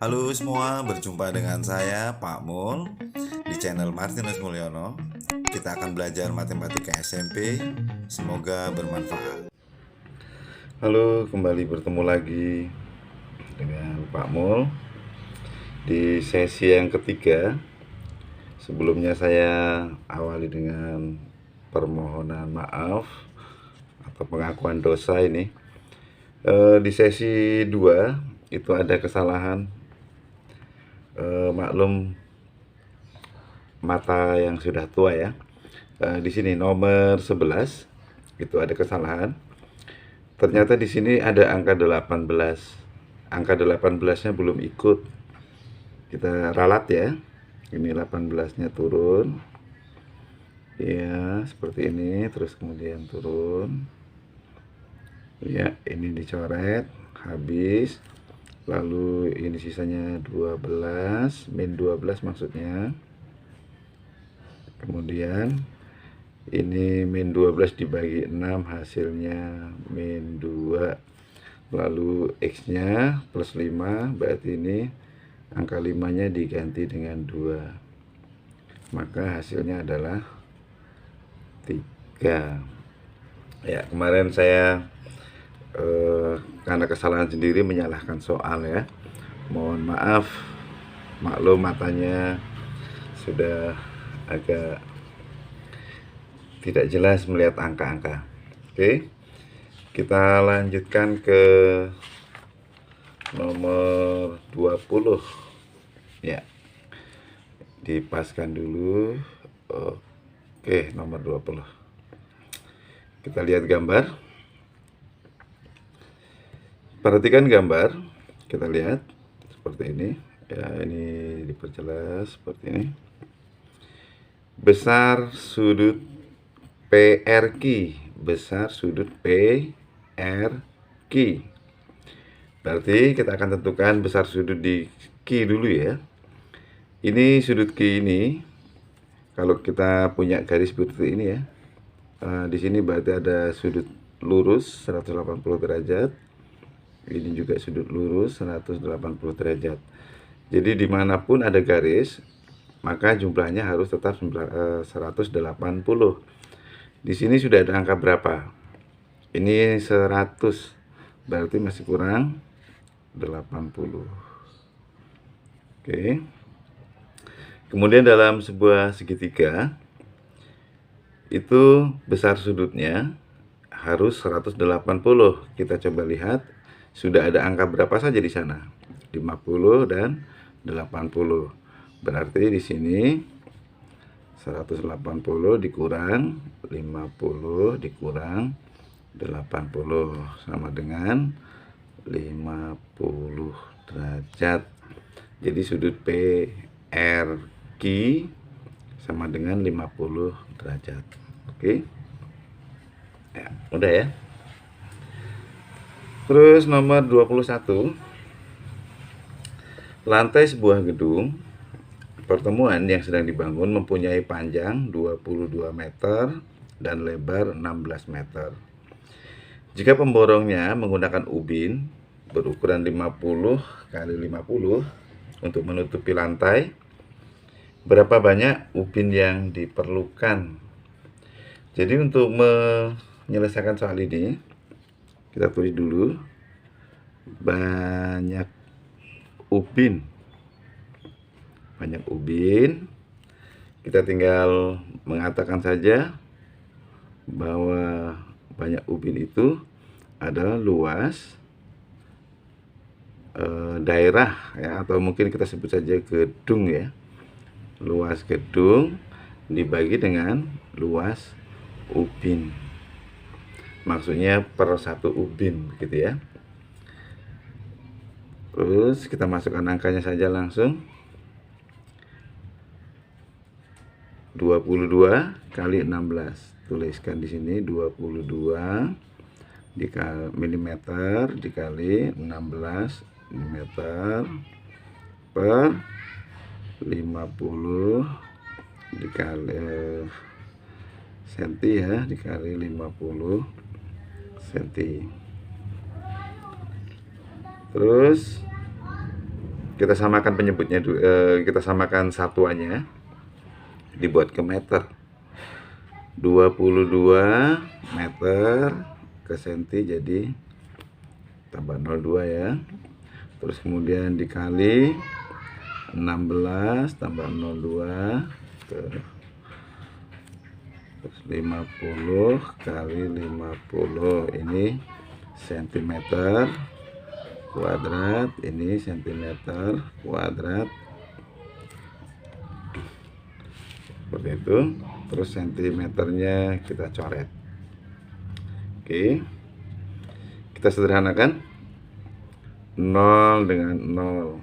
Halo semua, berjumpa dengan saya Pak Mul di channel Martinus Mulyono. Kita akan belajar matematika SMP. Semoga bermanfaat. Halo, kembali bertemu lagi dengan Pak Mul di sesi yang ketiga. Sebelumnya saya awali dengan permohonan maaf atau pengakuan dosa ini. Di sesi 2 itu ada kesalahan. Maklum mata yang sudah tua ya. Di sini nomor 11 itu ada kesalahan. Ternyata di sini ada angka 18. Angka 18-nya belum ikut. Kita ralat ya. Ini 18-nya turun. Ya, seperti ini, terus kemudian turun. Ya, ini dicoret, habis. Lalu ini sisanya 12, min 12 maksudnya. Kemudian ini min 12 dibagi 6 hasilnya min 2. Lalu X nya plus 5, berarti ini angka 5 nya diganti dengan 2, maka hasilnya adalah 3. Ya, kemarin saya karena kesalahan sendiri menyalahkan soal ya. Mohon maaf, maklum matanya sudah agak tidak jelas melihat angka-angka. Oke, kita lanjutkan ke nomor 20 ya, dipaskan dulu. Oke, nomor 20 kita lihat gambar. Perhatikan gambar, kita lihat seperti ini ya, ini diperjelas seperti ini. Besar sudut PRQ, besar sudut PRQ. Berarti kita akan tentukan besar sudut di Q dulu ya. Ini sudut Q ini, kalau kita punya garis seperti ini ya, di sini berarti ada sudut lurus 180 derajat. Ini juga sudut lurus 180 derajat. Jadi dimanapun ada garis, maka jumlahnya harus tetap 180. Di sini sudah ada angka berapa? Ini 100, berarti masih kurang 80. Oke. Kemudian dalam sebuah segitiga itu besar sudutnya harus 180. Kita coba lihat, sudah ada angka berapa saja di sana? 50 dan 80. Berarti di sini 180 dikurang 50 dikurang 80 sama dengan 50 derajat. Jadi sudut PRQ sama dengan 50 derajat. Oke. Ya, udah ya. Terus nomor 21. Lantai sebuah gedung pertemuan yang sedang dibangun mempunyai panjang 22 meter dan lebar 16 meter. Jika pemborongnya menggunakan ubin berukuran 50 kali 50 untuk menutupi lantai, berapa banyak ubin yang diperlukan? Jadi untuk menyelesaikan soal ini, kita tulis dulu banyak ubin. Banyak ubin. Kita tinggal mengatakan saja bahwa banyak ubin itu adalah luas daerah ya, atau mungkin kita sebut saja gedung ya. Luas gedung dibagi dengan luas ubin. Maksudnya per satu ubin begitu ya. Terus kita masukkan angkanya saja langsung. 22 kali 16. Tuliskan di sini 22 dikali milimeter dikali 16 milimeter per 50 dikali senti ya, dikali 50 senti. Terus kita samakan penyebutnya dulu, kita samakan satuannya, dibuat ke meter. 22 meter ke senti, jadi tambah 02 ya. Terus kemudian dikali 16 tambah 02 ke 50 kali 50, ini sentimeter kuadrat, ini sentimeter kuadrat, seperti itu. Terus sentimeternya kita coret. Oke, kita sederhanakan. 0 dengan 0,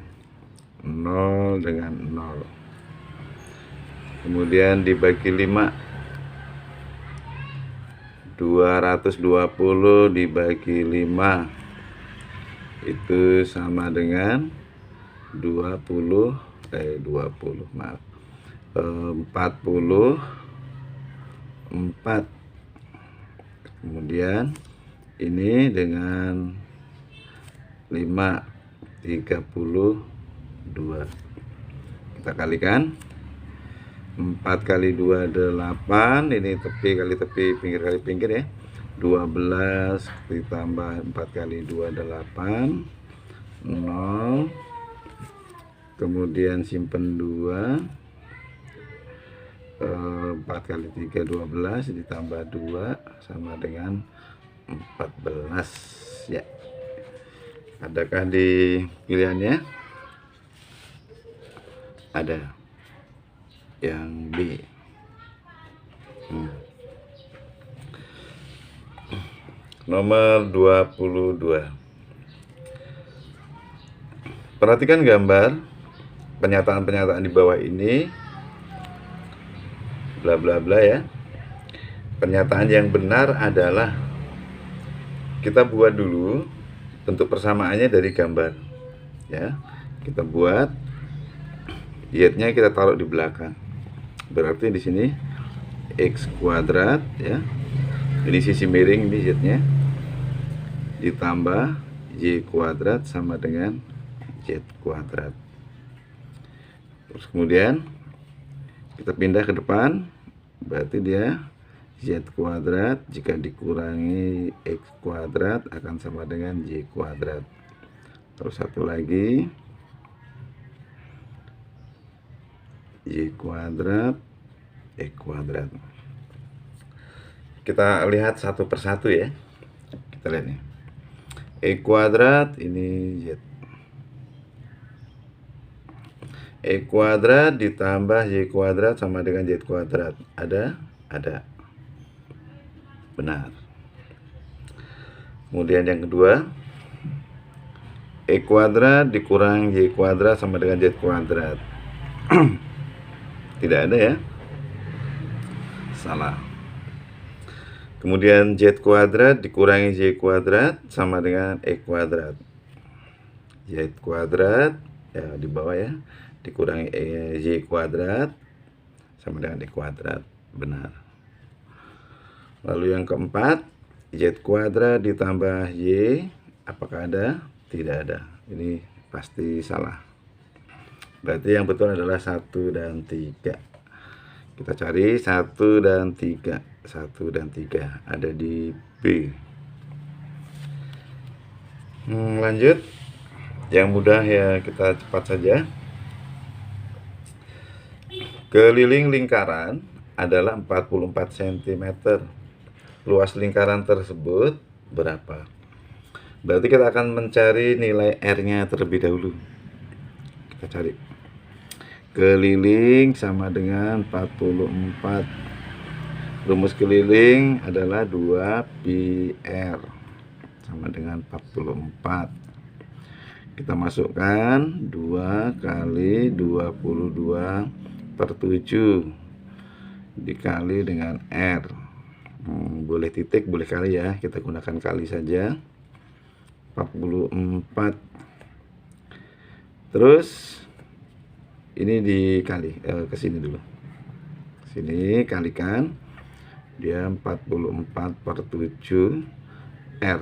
0 dengan 0, kemudian dibagi 5, 220 dibagi 5 itu sama dengan 44, kemudian ini dengan 5, 32, kita kalikan. 4 kali 2 8, ini tepi kali tepi, pinggir kali pinggir ya. 12 ditambah 4 kali 2 8, 0, kemudian simpen 2, 4 kali 3 12 ditambah 2 sama dengan 14 ya. Adakah di pilihannya? Ada. Yang B. Nomor 22. Perhatikan gambar pernyataan-pernyataan di bawah ini, bla bla bla ya. Pernyataan yang benar adalah, kita buat dulu bentuk persamaannya dari gambar ya. Kita buat, y-nya kita taruh di belakang, berarti di sini x kuadrat ya, ini sisi miring, ini z-nya, ditambah y kuadrat sama dengan z kuadrat. Terus kemudian kita pindah ke depan, berarti dia z kuadrat jika dikurangi x kuadrat akan sama dengan y kuadrat. Terus satu lagi, y kuadrat x kuadrat. Kita lihat satu persatu ya. Kita lihat nih. X kuadrat ini z. X kuadrat ditambah y kuadrat sama dengan z kuadrat. Ada? Ada. Benar. Kemudian yang kedua, x kuadrat dikurang y kuadrat sama dengan z kuadrat. Tidak ada ya. Salah. Kemudian z kuadrat dikurangi y kuadrat sama dengan x kuadrat. Z kuadrat ya di bawah ya, dikurangi y kuadrat sama dengan x kuadrat. Benar. Lalu yang keempat, z kuadrat ditambah y, apakah ada? Tidak ada. Ini pasti salah. Berarti yang betul adalah 1 dan 3. Kita cari 1 dan 3. 1 dan 3 ada di B. Lanjut. Yang mudah ya, kita cepat saja. Keliling lingkaran adalah 44 cm. Luas lingkaran tersebut berapa? Berarti kita akan mencari nilai R-nya terlebih dahulu. Kita cari. Keliling sama dengan 44. Rumus keliling adalah 2πr sama dengan 44. Kita masukkan 2 kali 22 per 7 dikali dengan R. Boleh titik, boleh kali ya, kita gunakan kali saja. 44. Terus ini dikali ke sini dulu. Sini kalikan, dia 44 per 7 R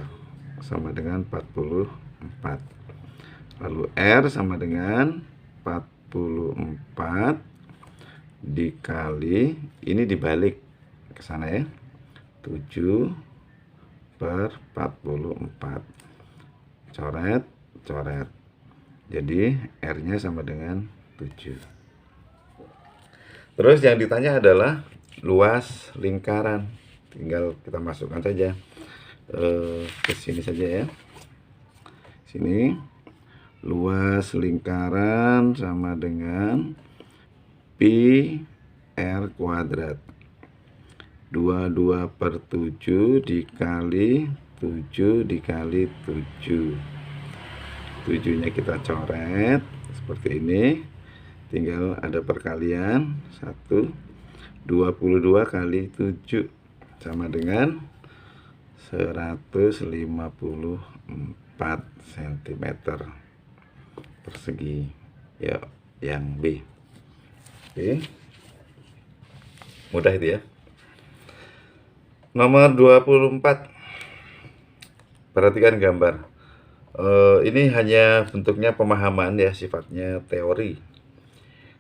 sama dengan 44. Lalu R sama dengan 44 dikali, ini dibalik ke sana ya, 7/44. Coret, coret. Jadi R-nya sama dengan 7. Terus yang ditanya adalah luas lingkaran. Tinggal kita masukkan saja ke sini saja ya. Sini luas lingkaran sama dengan pi R kuadrat. 22/7 dikali 7 dikali 7. 7-nya kita coret seperti ini. Tinggal ada perkalian 1. 22 kali 7 sama dengan 154 cm persegi. Ya, yang B. Oke. Mudah itu ya. Nomor 24. Perhatikan gambar. Ini hanya bentuknya pemahaman ya, sifatnya teori.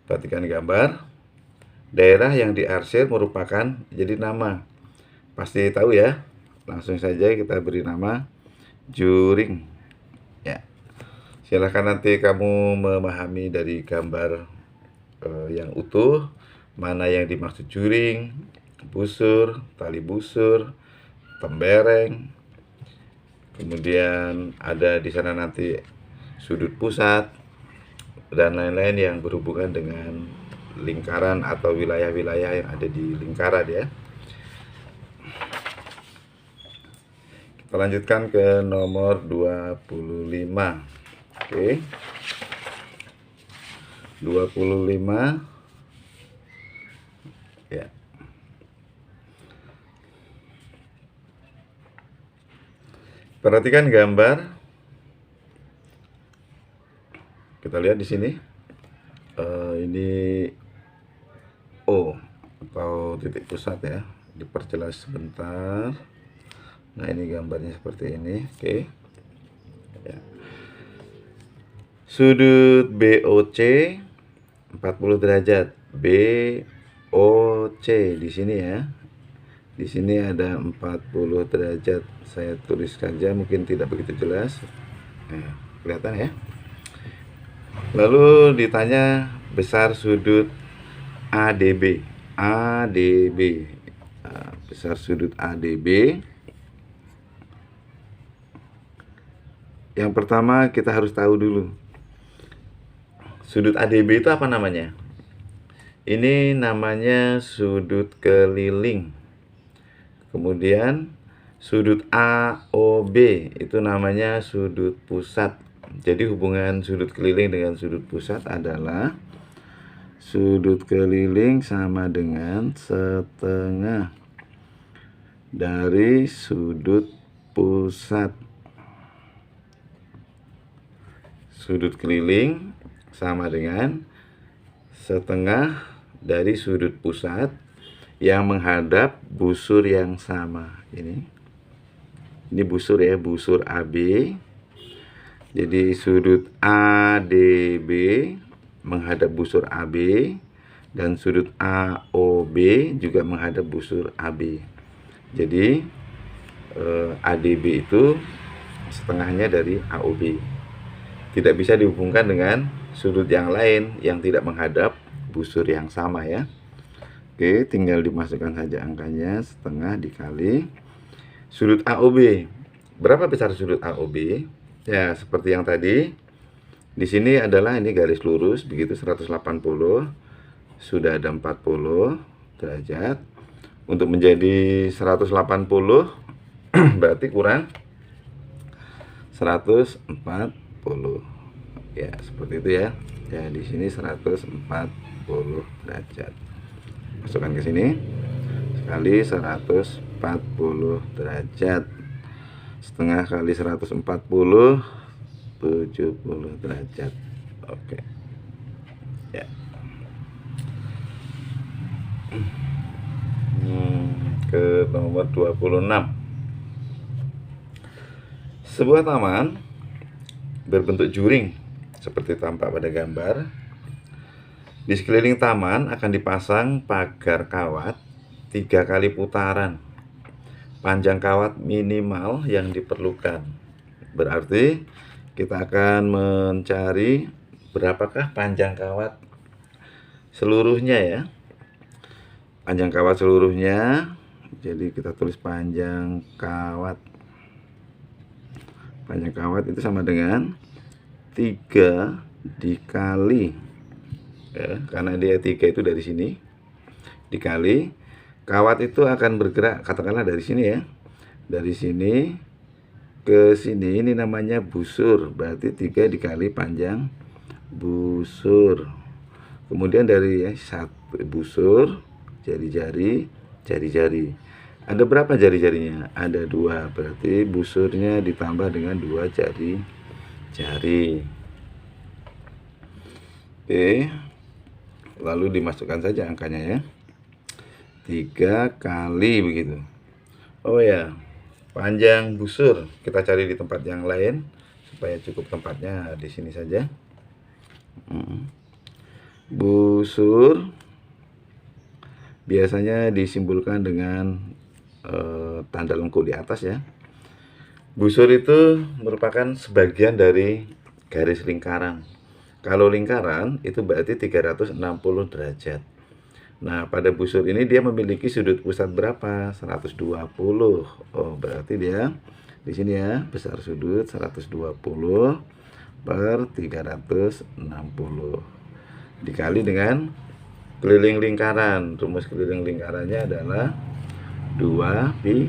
Perhatikan gambar. Daerah yang diarsir merupakan jadi nama. Pasti tahu ya. Langsung saja kita beri nama juring. Ya. Silahkan nanti kamu memahami dari gambar yang utuh mana yang dimaksud juring, busur, tali busur, tembereng. Kemudian ada di sana nanti sudut pusat dan lain-lain yang berhubungan dengan lingkaran atau wilayah-wilayah yang ada di lingkaran ya. Kita lanjutkan ke nomor 25. Oke. 25. Ya. Perhatikan gambar. Kita lihat di sini. Ini O atau titik pusat ya. Diperjelas sebentar. Nah, ini gambarnya seperti ini. Oke. Ya. Sudut BOC 40 derajat. BOC di sini ya. Di sini ada 40 derajat. Saya tulis saja, mungkin tidak begitu jelas. Nah, kelihatan ya. Lalu ditanya besar sudut ADB. ADB. Nah, besar sudut ADB. Yang pertama kita harus tahu dulu. Sudut ADB itu apa namanya? Ini namanya sudut keliling. Kemudian sudut AOB itu namanya sudut pusat. Jadi hubungan sudut keliling dengan sudut pusat adalah sudut keliling sama dengan setengah dari sudut pusat. Sudut keliling sama dengan setengah dari sudut pusat yang menghadap busur yang sama. Ini busur ya, busur AB. Jadi sudut ADB menghadap busur AB dan sudut AOB juga menghadap busur AB. Jadi ADB itu setengahnya dari AOB. Tidak bisa dihubungkan dengan sudut yang lain yang tidak menghadap busur yang sama ya. Oke, tinggal dimasukkan saja angkanya, setengah dikali sudut AOB. Berapa besar sudut AOB? Ya, seperti yang tadi. Di sini adalah ini garis lurus begitu 180. Sudah ada 40 derajat. Untuk menjadi 180 berarti kurang 140. Ya, seperti itu ya. Ya, di sini 140 derajat. Masukkan ke sini. Sekali 140 derajat. Setengah kali 140 70 derajat. Oke. Ya. Ke nomor 26. Sebuah taman berbentuk juring seperti tampak pada gambar. Di sekeliling taman akan dipasang pagar kawat 3 kali putaran. Panjang kawat minimal yang diperlukan. Berarti kita akan mencari berapakah panjang kawat seluruhnya ya. Panjang kawat seluruhnya. Jadi kita tulis panjang kawat. Panjang kawat itu sama dengan 3 dikali ya, karena dia 3 itu dari sini dikali kawat itu akan bergerak katakanlah dari sini ya, dari sini ke sini, ini namanya busur, berarti 3 dikali panjang busur. Kemudian dari satu busur, jari-jari, jari-jari. Ada berapa jari-jarinya? Ada 2, berarti busurnya ditambah dengan 2 jari-jari. Oke, lalu dimasukkan saja angkanya ya, 3 kali begitu. Oh ya, panjang busur kita cari di tempat yang lain supaya cukup tempatnya, di sini saja. Busur biasanya disimbolkan dengan tanda lengkung di atas ya. Busur itu merupakan sebagian dari garis lingkaran. Kalau lingkaran itu berarti 360 derajat. Nah, pada busur ini dia memiliki sudut pusat berapa? 120. Oh, berarti dia di sini ya, besar sudut 120 per 360 dikali dengan keliling lingkaran. Rumus keliling lingkarannya adalah 2 pi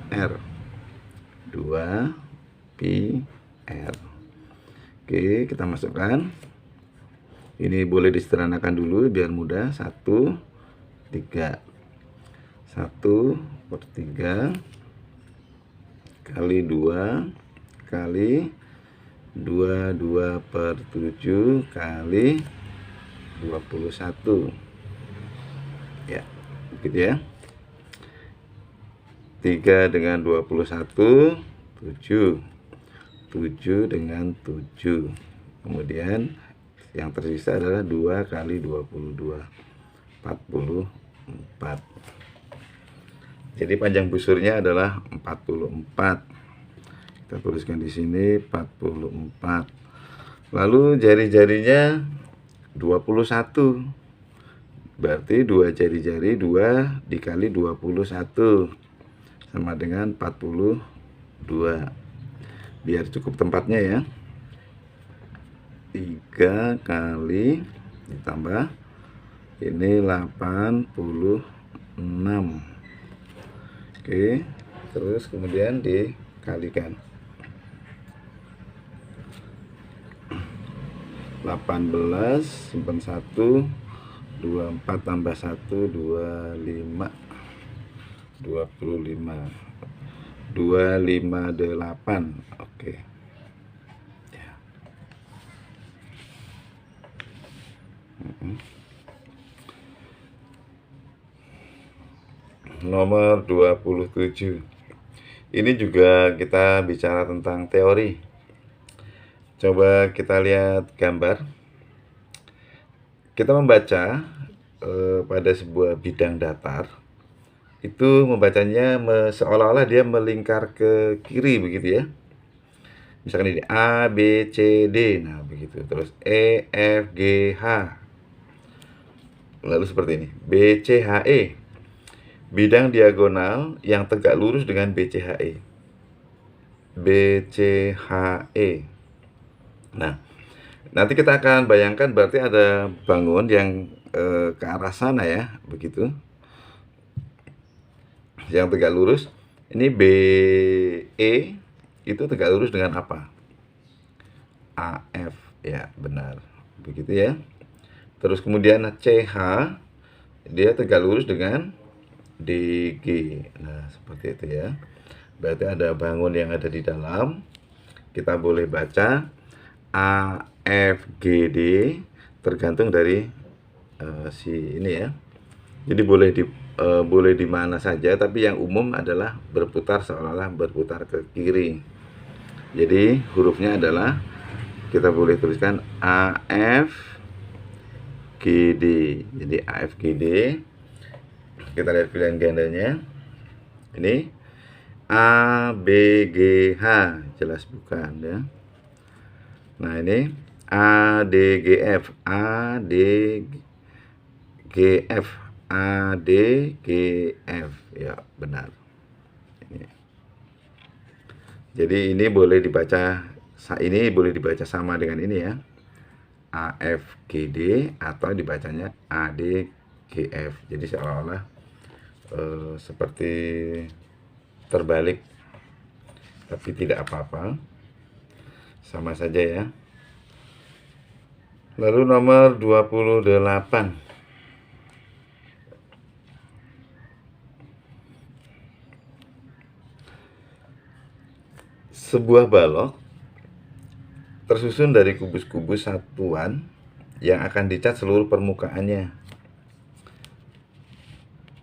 r. 2 pi r. Oke, kita masukkan. Ini boleh disederhanakan dulu biar mudah. 1/3. 1/3 kali 2 kali 2/7 kali 21. Ya, begitu ya. 3 dengan 21, 7. 7 dengan 7. Kemudian yang tersisa adalah 2 kali 22, 44. Jadi panjang busurnya adalah 44. Kita tuliskan di sini 44. Lalu jari-jarinya 21. Berarti 2 jari-jari, 2 dikali 21 sama dengan 42. Biar cukup tempatnya ya. 3 kali ditambah ini 86. Oke, terus kemudian dikalikan 18, simpan 1, 24 tambah 1, 25, 25, 258. Oke. Nomor 27. Ini juga kita bicara tentang teori. Coba kita lihat gambar. Kita membaca pada sebuah bidang datar. Itu membacanya seolah-olah dia melingkar ke kiri begitu ya. Misalkan ini A, B, C, D. Nah, begitu. Terus E, F, G, H. Lalu seperti ini. B, C, H, E. Bidang diagonal yang tegak lurus dengan BCHE. BCHE. Nah, nanti kita akan bayangkan berarti ada bangun yang ke arah sana ya, begitu. Yang tegak lurus. Ini BE itu tegak lurus dengan apa? AF, ya benar. Begitu ya. Terus kemudian CH dia tegak lurus dengan DG. Nah, seperti itu ya. Berarti ada bangun yang ada di dalam. Kita boleh baca AFGD tergantung dari si ini ya. Jadi boleh di mana saja, tapi yang umum adalah berputar seolah-olah berputar ke kiri. Jadi hurufnya adalah kita boleh tuliskan AFGD. Jadi AFGD, kita lihat pilihan gandanya. Ini ABGH, jelas bukan ya. Nah ini ADGF, ADGF ya, benar. Jadi ini boleh dibaca, ini boleh dibaca sama dengan ini ya, AFGD, atau dibacanya ADGF. Jadi seolah-olah seperti terbalik, tapi tidak apa-apa, sama saja ya. Lalu nomor 28. Sebuah balok tersusun dari kubus-kubus satuan yang akan dicat seluruh permukaannya.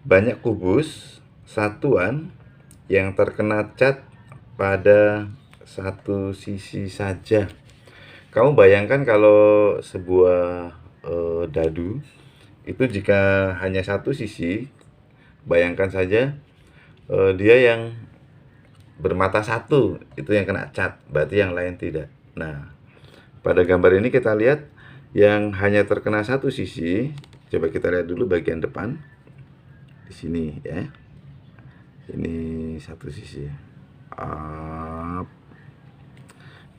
Banyak kubus satuan yang terkena cat pada satu sisi saja. Kamu bayangkan kalau sebuah dadu itu jika hanya satu sisi, bayangkan saja dia yang bermata satu itu yang kena cat, berarti yang lain tidak. Nah, pada gambar ini kita lihat yang hanya terkena satu sisi. Coba kita lihat dulu bagian depan di sini ya. Ini satu sisi.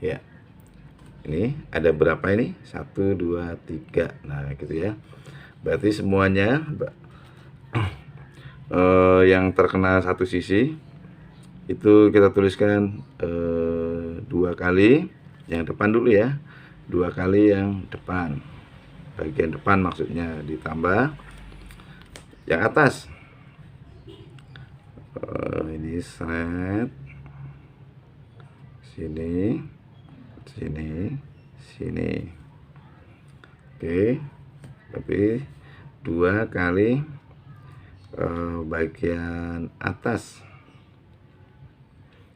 Ya. Ini ada berapa ini? 1, 2, 3. Nah, gitu ya. Berarti semuanya yang terkena satu sisi itu kita tuliskan 2 kali yang depan dulu ya, 2 kali yang depan, bagian depan maksudnya, ditambah yang atas. Ini seret sini, sini, sini. Oke, tapi 2 kali bagian atas.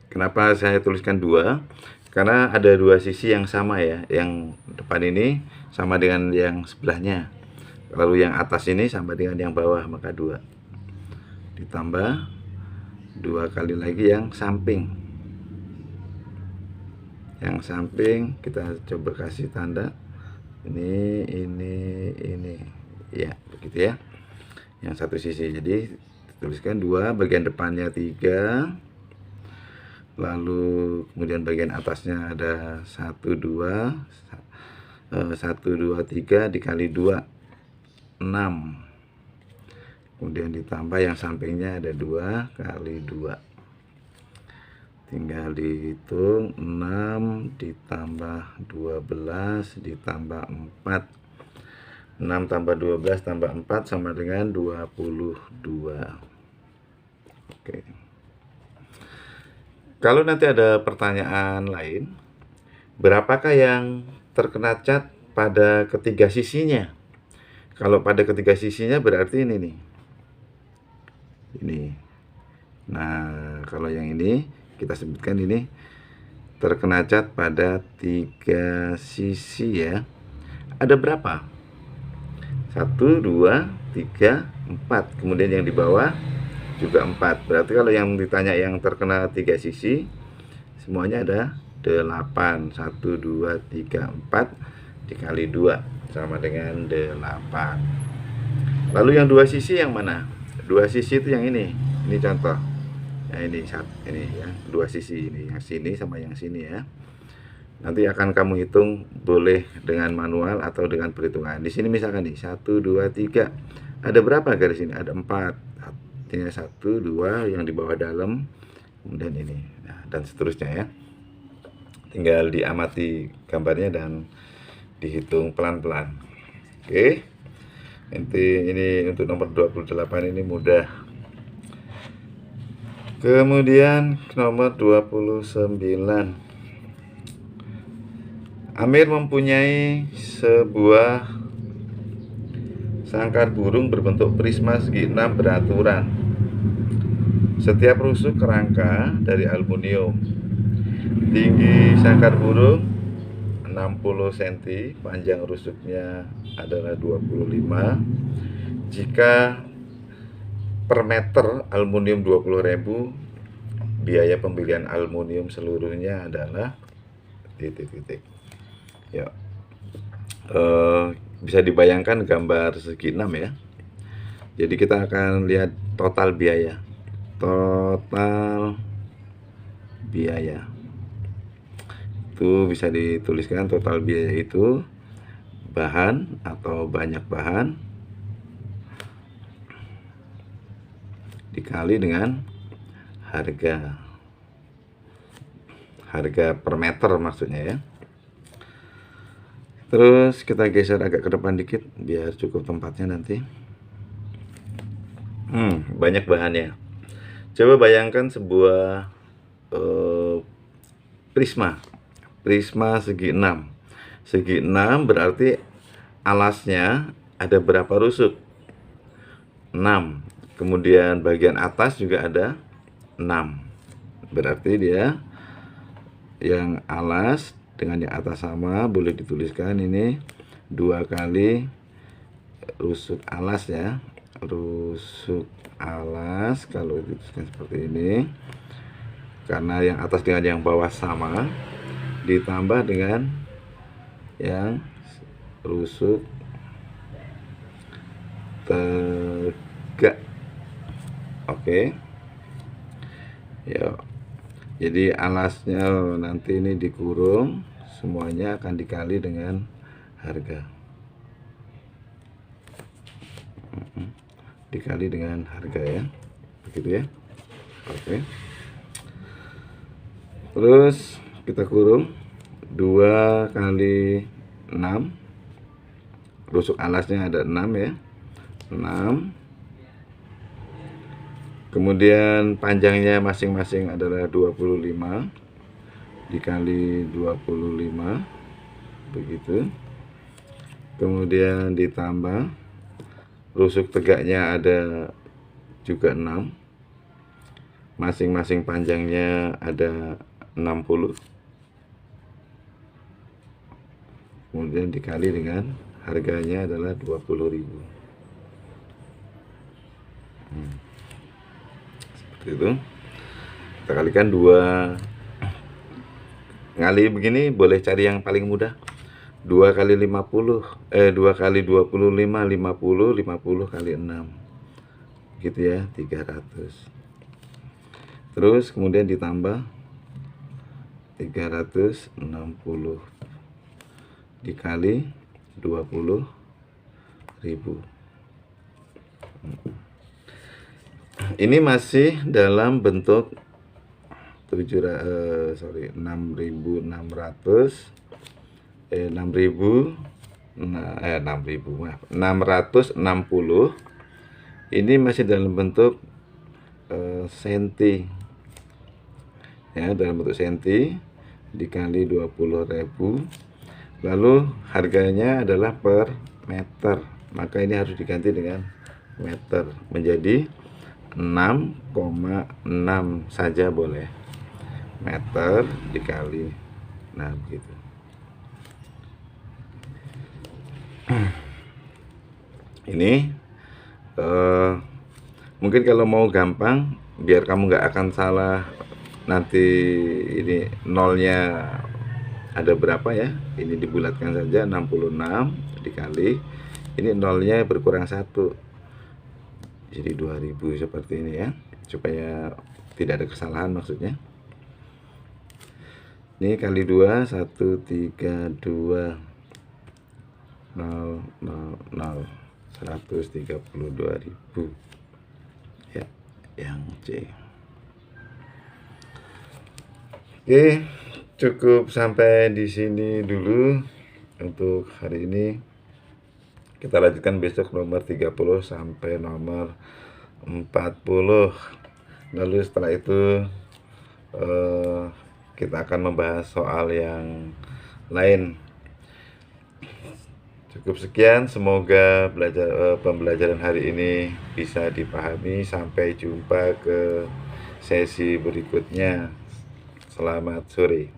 Kenapa saya tuliskan 2? Karena ada 2 sisi yang sama ya. Yang depan ini sama dengan yang sebelahnya. Lalu yang atas ini sama dengan yang bawah, maka 2. Ditambah 2 kali lagi yang samping. Yang samping kita coba kasih tanda. Ini. Ya, begitu ya. Yang satu sisi. Jadi tuliskan 2, bagian depannya 3. Lalu kemudian bagian atasnya ada 1, 2, 3 dikali 2, 6. Kemudian ditambah yang sampingnya ada 2 kali 2. Tinggal dihitung, 6 ditambah 12 ditambah 4. 6 tambah 12 tambah 4 sama dengan 22. Oke. Kalau nanti ada pertanyaan lain, berapakah yang terkena cat pada ketiga sisinya? Kalau pada ketiga sisinya berarti ini nih. Ini. Nah, kalau yang ini kita sebutkan ini terkena cat pada 3 sisi ya. Ada berapa? 1, 2, 3, 4. Kemudian yang di bawah juga 4. Berarti kalau yang ditanya yang terkena 3 sisi, semuanya ada 8. 1, 2, 3, 4 dikali 2 sama dengan 8. Lalu yang 2 sisi yang mana? 2 sisi itu yang ini. Ini contoh. Nah, ini ya, 2 sisi ini, yang sini sama yang sini ya. Nanti akan kamu hitung boleh dengan manual atau dengan perhitungan. Di sini misalkan nih 1, 2, 3. Ada berapa garis ini? Ada 4. Artinya 1, 2 yang di bawah dalam, kemudian ini, nah, dan seterusnya ya. Tinggal diamati gambarnya dan dihitung pelan-pelan. Oke. Nanti ini untuk nomor 28 ini mudah. Kemudian nomor 29. Amir mempunyai sebuah sangkar burung berbentuk prisma segi 6 beraturan. Setiap rusuk kerangka dari aluminium. Tinggi sangkar burung 6 60 cm, panjang rusuknya adalah 25. Jika per meter aluminium 20.000, biaya pembelian aluminium seluruhnya adalah titik-titik. Ya, bisa dibayangkan gambar segi 6 ya. Jadi kita akan lihat total biaya. Total biaya itu bisa dituliskan, total biaya itu bahan atau banyak bahan dikali dengan harga per meter maksudnya ya. Terus kita geser agak ke depan dikit biar cukup tempatnya nanti. Banyak bahannya. Coba bayangkan sebuah prisma segi 6. Segi 6 berarti alasnya ada berapa rusuk? 6. Kemudian bagian atas juga ada 6. Berarti dia yang alas dengan yang atas sama, boleh dituliskan ini 2 kali rusuk alas ya. Rusuk alas kalau dituliskan seperti ini, karena yang atas dengan yang bawah sama, ditambah dengan yang rusuk tegak. Oke. Ya. Jadi alasnya nanti ini dikurung, semuanya akan dikali dengan harga. Dikali dengan harga ya. Begitu ya. Oke. Terus kita kurung 2 kali 6. Rusuk alasnya ada 6 ya. 6. Kemudian panjangnya masing-masing adalah 25 dikali 25 begitu. Kemudian ditambah rusuk tegaknya ada juga 6, masing-masing panjangnya ada 60, kemudian dikali dengan harganya adalah 20.000. Seperti itu. Kita kalikan 2 kali begini, boleh cari yang paling mudah. 2 kali 50, 2 kali 25, 50 kali 6 gitu ya, 300. Terus kemudian ditambah 360 dikali 20.000. Ini masih dalam bentuk 6.660. Ini masih dalam bentuk senti ya, dalam bentuk senti dikali 20.000. Lalu harganya adalah per meter, maka ini harus diganti dengan meter, menjadi 6,6 saja boleh. Meter dikali, nah begitu. Ini mungkin kalau mau gampang, biar kamu nggak akan salah nanti ini nolnya ada berapa ya, ini dibulatkan saja, 66 dikali ini nolnya berkurang 1, jadi 2000 seperti ini ya, supaya tidak ada kesalahan maksudnya. Ini kali 2, 132 000, 132.000 ya, yang C. Oke, cukup sampai di sini dulu untuk hari ini. Kita lanjutkan besok nomor 30 sampai nomor 40. Lalu setelah itu kita akan membahas soal yang lain. Cukup sekian, semoga pembelajaran hari ini bisa dipahami. Sampai jumpa ke sesi berikutnya. Selamat sore.